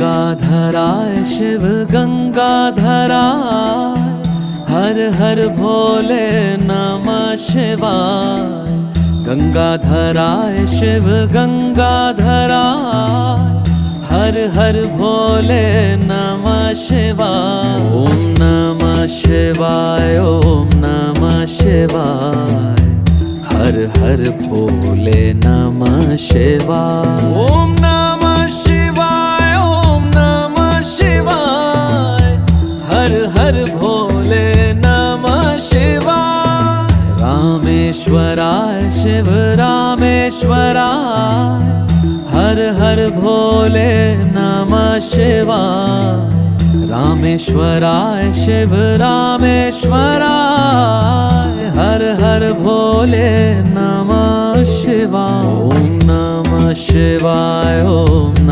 गंगाधराय शिव गंगाधराय, हर हर भोले नमः शिवाय। गंगाधराय शिव गंगाधराय, हर हर भोले नमः शिवाय। ओम नमः शिवाय, ओम नमः शिवाय, हर हर भोले नमः शिवाय। ओम नमः शिवाय, ओम नमः शिवाय, हर हर भोले नमः शिवाय। रामेश्वराय शिव रामेश्वराय, हर हर भोले नमः शिवाय। रामेश्वराय शिव रामेश्वराय, हर हर भोले नमः शिवाय। ओम नमः शिवाय, ओम